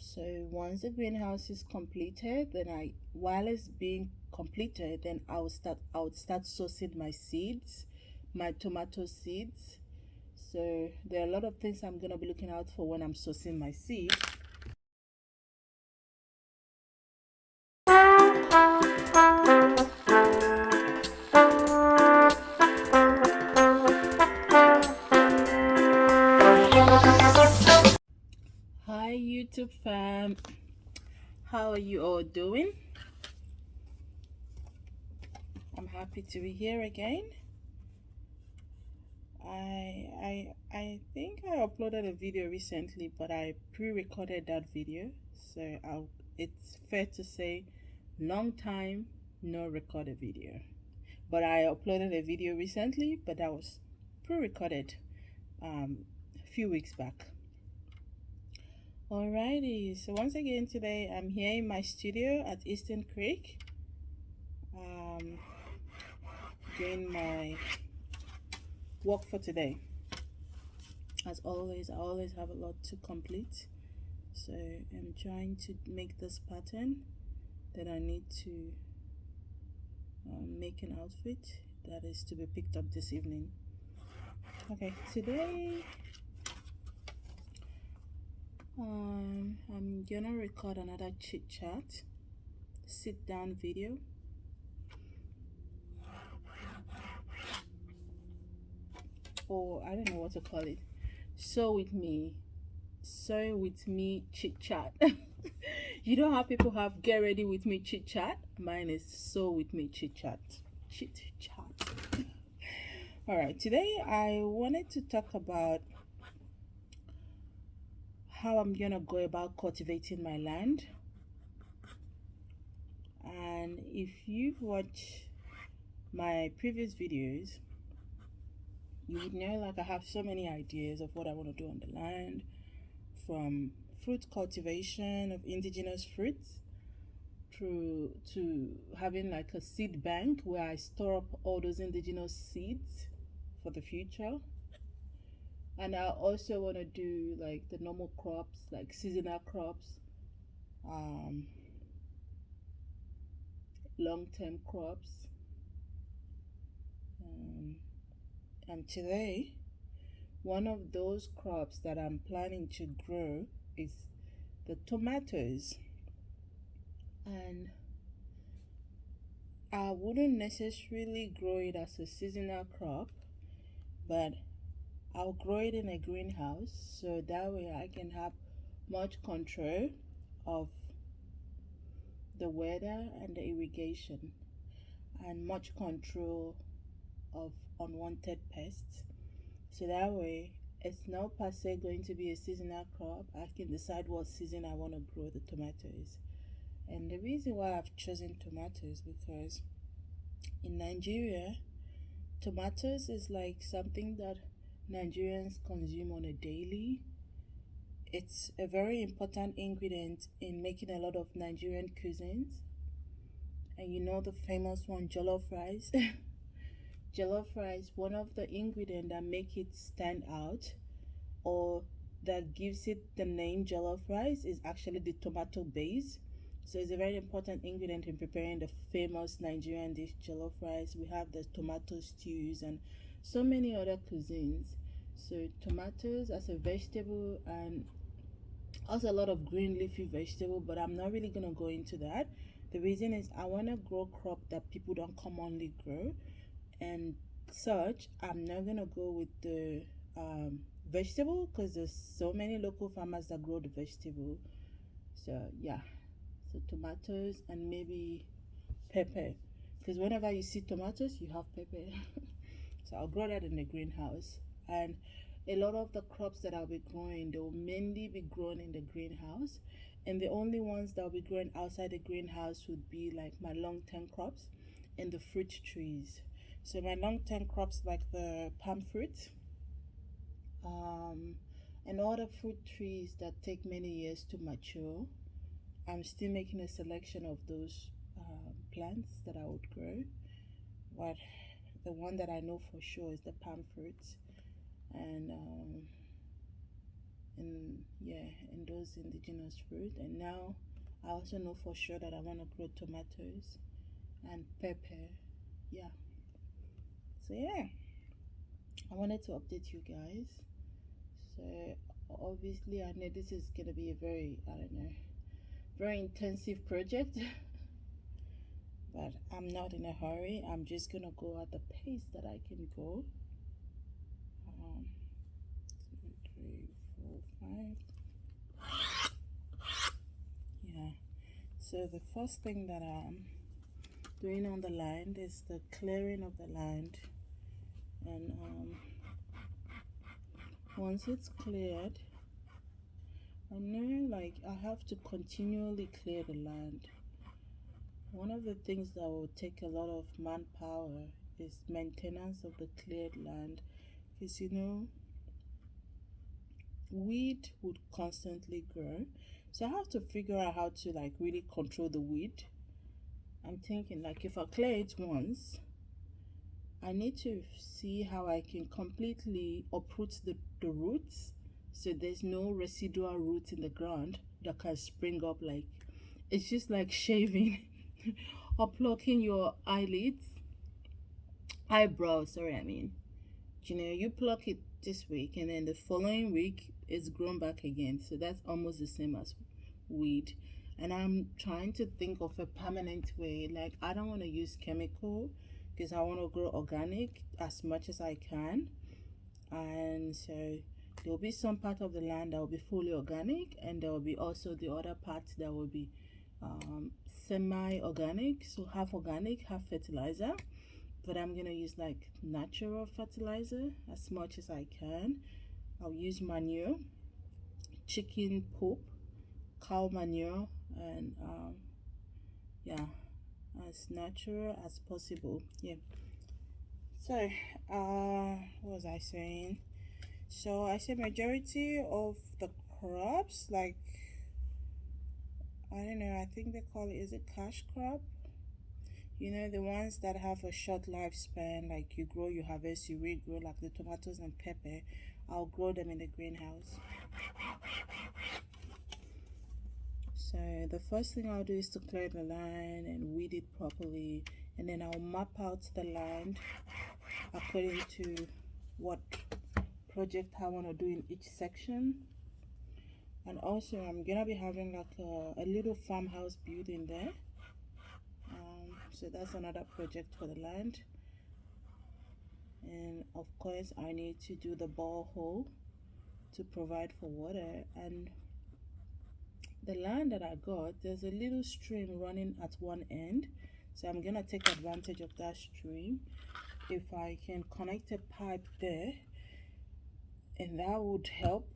So once the greenhouse is completed, then while it's being completed, then I would start sourcing my seeds, my tomato seeds. So there are a lot of things I'm gonna be looking out for when I'm sourcing my seeds. Hi YouTube fam, how are you all doing? I'm happy to be here again. I think I uploaded a video recently, but I pre-recorded that video, so it's fair to say long time no record a video. But I uploaded a video recently, but that was pre-recorded a few weeks back. Alrighty, so once again today I'm here in my studio at Eastern Creek, doing my work for today. As always, I always have a lot to complete, so I'm trying to make this pattern that I need to make an outfit that is to be picked up this evening. Okay, today I'm gonna record another chit chat, sit down video. Or I don't know what to call it. Sew with me chit chat. You know how people have get ready with me chit chat? Mine is sew with me chit chat. Chit chat. All right, today I wanted to talk about how I'm gonna go about cultivating my land. And if you've watched my previous videos, you would know like I have so many ideas of what I want to do on the land, from fruit cultivation of indigenous fruits through to having like a seed bank where I store up all those indigenous seeds for the future. And I also want to do like the normal crops, like seasonal crops, um, long-term crops. And today, one of those crops that I'm planning to grow is the tomatoes. And I wouldn't necessarily grow it as a seasonal crop, but I'll grow it in a greenhouse so that way I can have much control of the weather and the irrigation, and much control of unwanted pests. So that way it's not per se going to be a seasonal crop. I can decide what season I want to grow the tomatoes. And the reason why I've chosen tomatoes because in Nigeria, tomatoes is like something that Nigerians consume on a daily. It's a very important ingredient in making a lot of Nigerian cuisines. And you know the famous one, jollof rice. Jollof rice, one of the ingredients that make it stand out or that gives it the name jollof rice is actually the tomato base. So it's a very important ingredient in preparing the famous Nigerian dish jollof rice. We have the tomato stews and so many other cuisines. So tomatoes as a vegetable, and also a lot of green leafy vegetable, but I'm not really gonna go into that. The reason is I want to grow crop that people don't commonly grow, and such I'm not gonna go with the vegetable because there's so many local farmers that grow the vegetable. So yeah, so tomatoes and maybe pepper, because whenever you see tomatoes you have pepper. So I'll grow that in the greenhouse. And a lot of the crops that I'll be growing, they will mainly be grown in the greenhouse, and the only ones that will be grown outside the greenhouse would be like my long-term crops and the fruit trees. So my long-term crops like the palm fruit, um, and all the fruit trees that take many years to mature. I'm still making a selection of those plants that I would grow, but the one that I know for sure is the palm fruits. And in those indigenous fruit. And now I also know for sure that I want to grow tomatoes and pepper. Yeah. So yeah, I wanted to update you guys. So obviously I know this is gonna be a very, I don't know, very intensive project. But I'm not in a hurry. I'm just gonna go at the pace that I can go. 2, 3, 4, 5. Yeah. So the first thing that I'm doing on the land is the clearing of the land, and once it's cleared, I know like I have to continually clear the land. One of the things that will take a lot of manpower is maintenance of the cleared land, because weed would constantly grow, so I have to figure out how to like really control the weed. I'm thinking like if I clear it once, I need to see how I can completely uproot the roots, so there's no residual roots in the ground that can spring up. Like it's just like shaving or plucking your eyebrows, sorry, I mean, you pluck it this week and then the following week it's grown back again. So that's almost the same as weed. And I'm trying to think of a permanent way. Like I don't want to use chemical because I want to grow organic as much as I can. And so there will be some part of the land that will be fully organic, and there will be also the other part that will be semi-organic, so half organic, half fertilizer. But I'm gonna use like natural fertilizer as much as I can. I'll use manure, chicken poop, cow manure, and yeah, as natural as possible. Yeah. So what was I saying? So I said majority of the crops, like I don't know, I think they call it, is it cash crop? The ones that have a short lifespan, like you grow, you harvest, you regrow, like the tomatoes and pepper. I'll grow them in the greenhouse. So the first thing I'll do is to clear the land and weed it properly, and then I'll map out the land according to what project I want to do in each section. And also I'm gonna be having like a little farmhouse building there. So that's another project for the land. And of course I need to do the borehole to provide for water. And the land that I got, there's a little stream running at one end, so I'm gonna take advantage of that stream. If I can connect a pipe there, and that would help.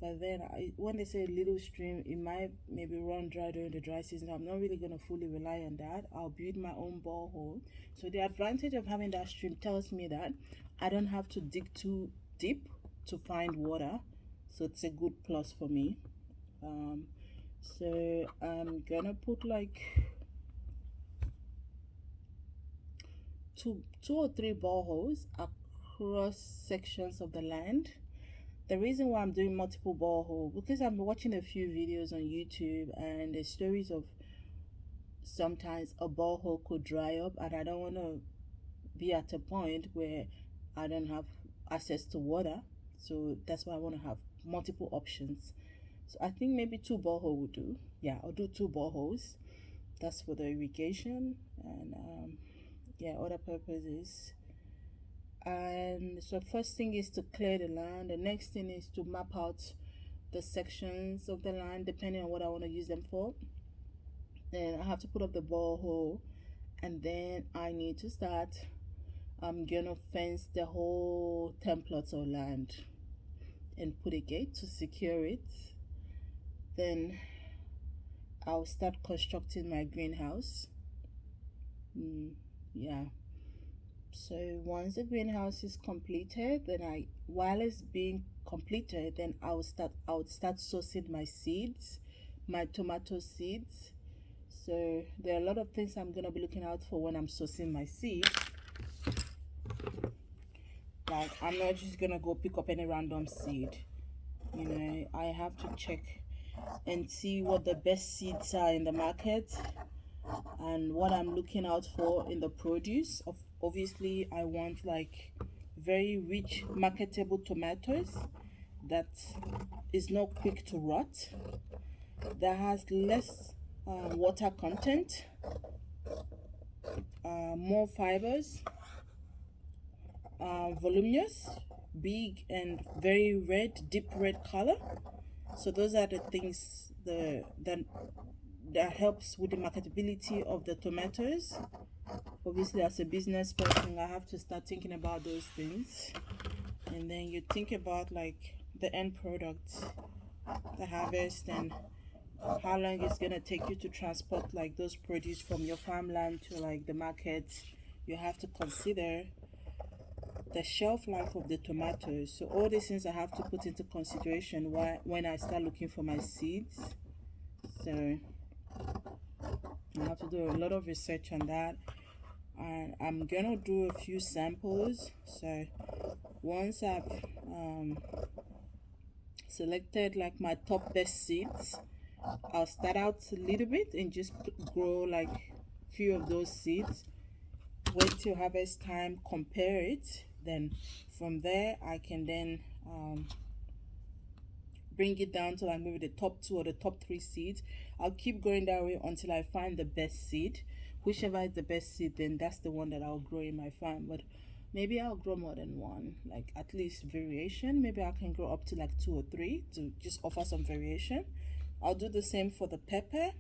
But then when they say little stream, it might maybe run dry during the dry season. I'm not really going to fully rely on that. I'll build my own borehole. So the advantage of having that stream tells me that I don't have to dig too deep to find water. So it's a good plus for me. So I'm going to put like two or three boreholes across sections of the land. The reason why I'm doing multiple borehole, because I'm watching a few videos on YouTube, and the stories of sometimes a borehole could dry up, and I don't want to be at a point where I don't have access to water. So that's why I want to have multiple options. So I think maybe 2 borehole would do. Yeah, I'll do 2 boreholes. That's for the irrigation and other purposes. And so first thing is to clear the land. The next thing is to map out the sections of the land depending on what I want to use them for. Then I have to put up the borehole, and then I need to start. I'm gonna fence the whole 10 plots of land and put a gate to secure it. Then I'll start constructing my greenhouse. Yeah. So once the greenhouse is completed, then while it's being completed, then I would start sourcing my seeds, my tomato seeds. So there are a lot of things I'm gonna be looking out for when I'm sourcing my seeds. Like I'm not just gonna go pick up any random seed. You know, I have to check and see what the best seeds are in the market and what I'm looking out for in the produce. Obviously, I want like very rich, marketable tomatoes that is not quick to rot, that has less water content, more fibers, voluminous, big, and very red, deep red color. So those are the things that helps with the marketability of the tomatoes. Obviously, as a business person, I have to start thinking about those things. And then you think about like the end product, the harvest, and how long it's gonna take you to transport like those produce from your farmland to like the market. You have to consider the shelf life of the tomatoes. So all these things I have to put into consideration when I start looking for my seeds. So I have to do a lot of research on that, and I'm gonna do a few samples. So once I've selected like my top best seeds, I'll start out a little bit and just grow like few of those seeds, wait till harvest time, compare it, then from there I can then bring it down to like maybe the top 2 or the top 3 seeds. I'll keep going that way until I find the best seed. Whichever is the best seed, then that's the one that I'll grow in my farm. But maybe I'll grow more than one, like at least variation. Maybe I can grow up to like 2 or 3 to just offer some variation. I'll do the same for the pepper.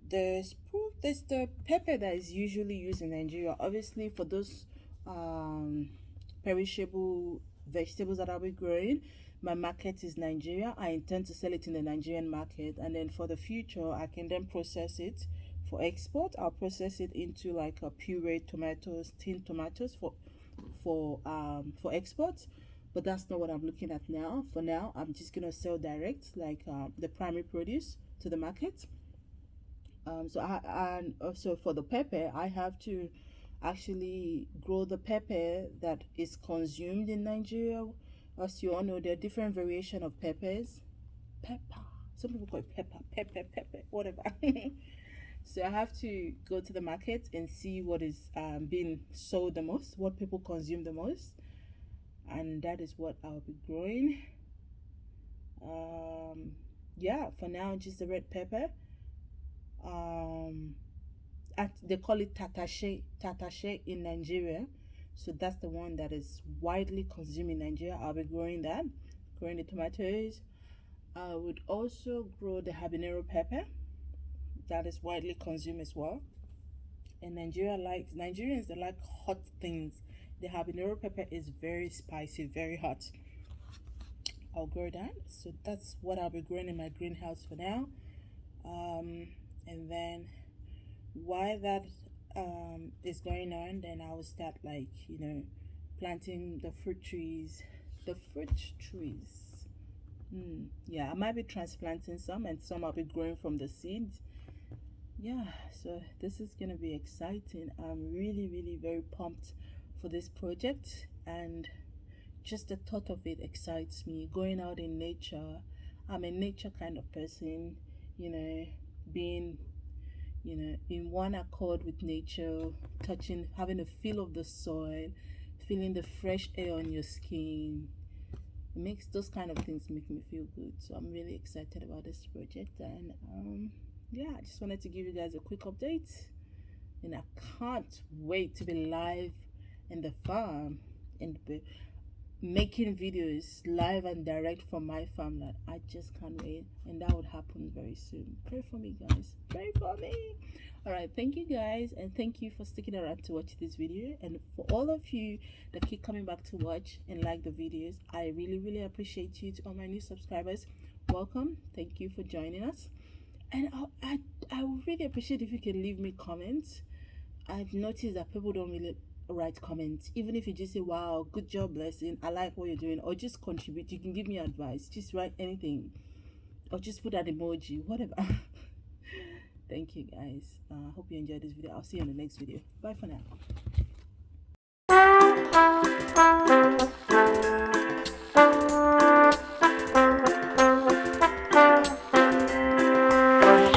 There's the pepper that is usually used in Nigeria. Obviously, for those perishable vegetables that I'll be growing, my market is Nigeria. I intend to sell it in the Nigerian market, and then for the future I can then process it for export. I'll process it into like a pureed tomatoes, tinned tomatoes for export. But that's not what I'm looking at now. For now, I'm just gonna sell direct, like the primary produce to the market. And also for the pepper, I have to actually grow the pepper that is consumed in Nigeria. As you all know, there are different variation of peppers. Pepper. Some people call it pepper, whatever. So I have to go to the market and see what is being sold the most, what people consume the most, and that is what I'll be growing. Yeah, for now, just the red pepper. They call it tatashe in Nigeria. So that's the one that is widely consumed in Nigeria. I'll be growing that, growing the tomatoes. I would also grow the habanero pepper. That is widely consumed as well. And Nigerians, they like hot things. The habanero pepper is very spicy, very hot. I'll grow that. So that's what I'll be growing in my greenhouse for now. And then while that is going on, then I will start like, you know, planting the fruit trees. Yeah, I might be transplanting some, and some I'll be growing from the seeds. Yeah, so this is gonna be exciting. I'm really very pumped for this project, and just the thought of it excites me. Going out in nature, I'm a nature kind of person, you know, being, you know, in one accord with nature, touching, having a feel of the soil, feeling the fresh air on your skin. It makes those kind of things make me feel good. So I'm really excited about this project, and yeah, I just wanted to give you guys a quick update, and I can't wait to be live in the farm and be making videos live and direct from my farmland. I just can't wait, and that would happen very soon. Pray for me, guys. Pray for me. All right, thank you guys, and thank you for sticking around to watch this video. And for all of you that keep coming back to watch and like the videos, I really appreciate you. To all my new subscribers, welcome. Thank you for joining us. And I would really appreciate if you can leave me comments. I've noticed that people don't really write comments. Even if you just say, wow, good job, Blessing, I like what you're doing, or just contribute. You can give me advice. Just write anything, or just put an emoji, whatever. Thank you guys. Hope you enjoyed this video. I'll see you in the next video. Bye for now.